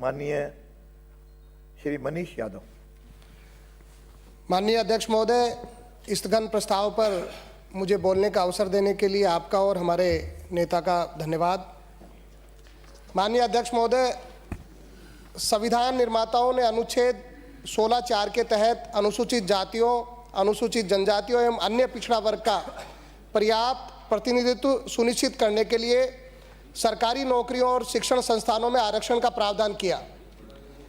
माननीय श्री मनीष यादव। माननीय अध्यक्ष महोदय, स्थगन प्रस्ताव पर मुझे बोलने का अवसर देने के लिए आपका और हमारे नेता का धन्यवाद। माननीय अध्यक्ष महोदय, संविधान निर्माताओं ने अनुच्छेद 16(4) के तहत अनुसूचित जातियों, अनुसूचित जनजातियों एवं अन्य पिछड़ा वर्ग का पर्याप्त प्रतिनिधित्व सुनिश्चित करने के लिए सरकारी नौकरियों और शिक्षण संस्थानों में आरक्षण का प्रावधान किया,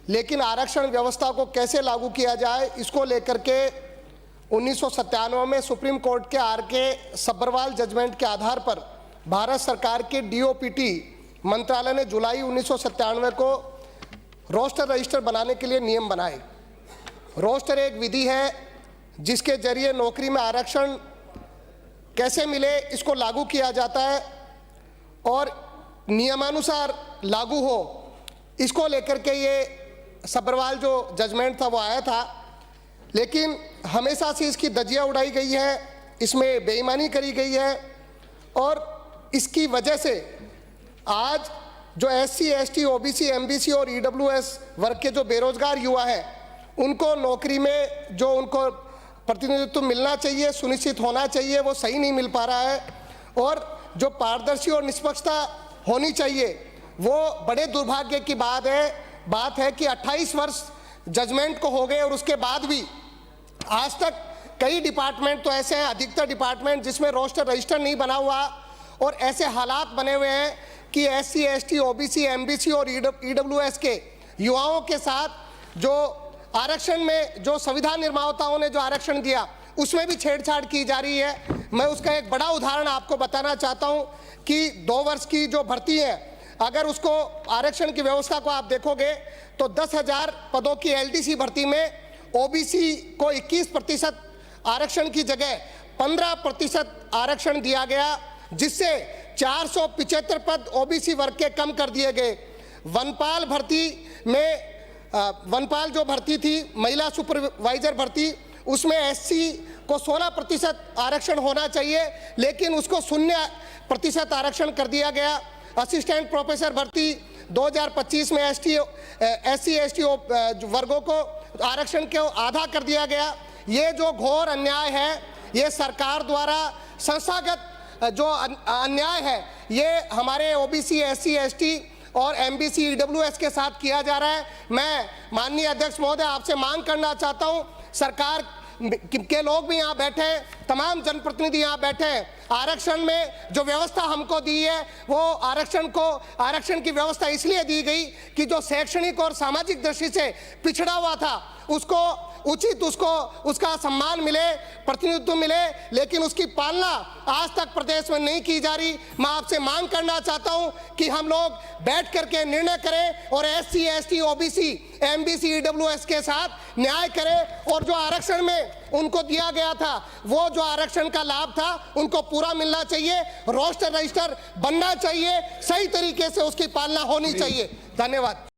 लेकिन आरक्षण व्यवस्था को कैसे लागू किया जाए, इसको लेकर के 1997 में सुप्रीम कोर्ट के R.K. सब्बरवाल जजमेंट के आधार पर भारत सरकार के DOPT मंत्रालय ने जुलाई 1997 को रोस्टर रजिस्टर बनाने के लिए नियम बनाए। रोस्टर एक विधि है जिसके जरिए नौकरी में आरक्षण कैसे मिले इसको लागू किया जाता है और नियमानुसार लागू हो, इसको लेकर के ये सब्बरवाल जो जजमेंट था वो आया था। लेकिन हमेशा से इसकी धज्जियां उड़ाई गई है, इसमें बेईमानी करी गई है और इसकी वजह से आज जो SC, ST, OBC, MBC और EWS वर्ग के जो बेरोजगार युवा हैं उनको नौकरी में जो उनको प्रतिनिधित्व मिलना चाहिए, सुनिश्चित होना चाहिए, वो सही नहीं मिल पा रहा है और जो पारदर्शी और निष्पक्षता होनी चाहिए वो बड़े दुर्भाग्य की बात है कि 28 वर्ष जजमेंट को हो गए और उसके बाद भी आज तक कई डिपार्टमेंट तो ऐसे हैं, अधिकतर डिपार्टमेंट जिसमें रोस्टर रजिस्टर नहीं बना हुआ और ऐसे हालात बने हुए हैं कि SC, ST, OBC, MBC और EWS के युवाओं के साथ जो आरक्षण में जो संविधान निर्माताओं ने जो आरक्षण दिया उसमें भी छेड़छाड़ की जा रही है। मैं उसका एक बड़ा उदाहरण आपको बताना चाहता हूं कि 2 वर्ष की जो भर्ती है, अगर उसको आरक्षण की व्यवस्था को आप देखोगे तो 10,000 पदों की LDC भर्ती में OBC को 21% आरक्षण की जगह 15% आरक्षण दिया गया, जिससे 475 पद OBC वर्ग के कम कर दिए गए। वनपाल भर्ती में वनपाल जो भर्ती थी, महिला सुपरवाइजर भर्ती, उसमें SC को 16% आरक्षण होना चाहिए, लेकिन उसको 0% आरक्षण कर दिया गया। असिस्टेंट प्रोफेसर भर्ती 2025 में SC, ST वर्गों को आरक्षण को आधा कर दिया गया। ये जो घोर अन्याय है, ये सरकार द्वारा संस्थागत जो अन्याय है, ये हमारे OBC, SC, ST और MBC, EWS के साथ किया जा रहा है। मैं माननीय अध्यक्ष महोदय आपसे मांग करना चाहता हूं, सरकार के लोग भी यहाँ बैठे हैं, तमाम जनप्रतिनिधि यहाँ बैठे हैं, आरक्षण में जो व्यवस्था हमको दी है वो आरक्षण की व्यवस्था इसलिए दी गई कि जो शैक्षणिक और सामाजिक दृष्टि से पिछड़ा हुआ था उसको उचित उसका सम्मान मिले, प्रतिनिधित्व मिले, लेकिन उसकी पालना आज तक प्रदेश में नहीं की जा रही। मैं आपसे मांग करना चाहता हूं कि हम लोग बैठ करके निर्णय करें और SC, ST, OBC, MBC, EWS के साथ न्याय करें और जो आरक्षण में उनको दिया गया था वो जो आरक्षण का लाभ था उनको पूरा मिलना चाहिए, रोस्टर रजिस्टर बनना चाहिए, सही तरीके से उसकी पालना होनी चाहिए। धन्यवाद।